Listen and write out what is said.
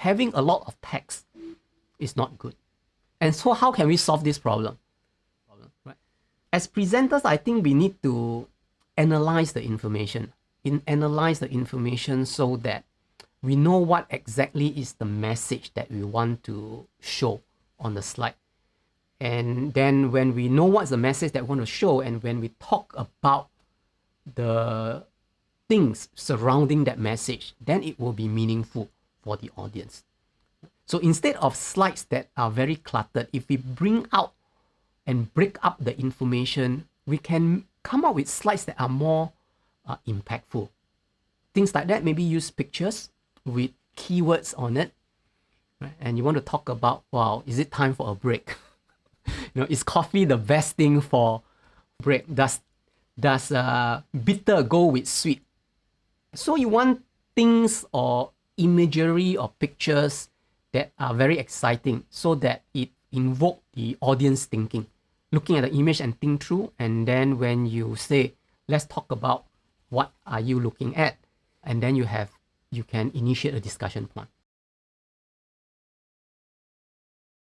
having a lot of text is not good. And so how can we solve this problem? Right? As presenters, I think we need to analyze the information. Analyze the information so that we know what exactly is the message that we want to show on the slide. And then when we know what's the message that we want to show, and when we talk about the things surrounding that message, then it will be meaningful for the audience. So instead of slides that are very cluttered, if we bring out and break up the information, we can come up with slides that are more impactful. Things like that, maybe use pictures with keywords on it, right? And you want to talk about, wow, is it time for a break? Is coffee the best thing for break? Does bitter go with sweet? So you want things or imagery or pictures that are very exciting so that it invoke the audience thinking, looking at the image and think through. And then when you say, let's talk about what are you looking at, and then you can initiate a discussion point.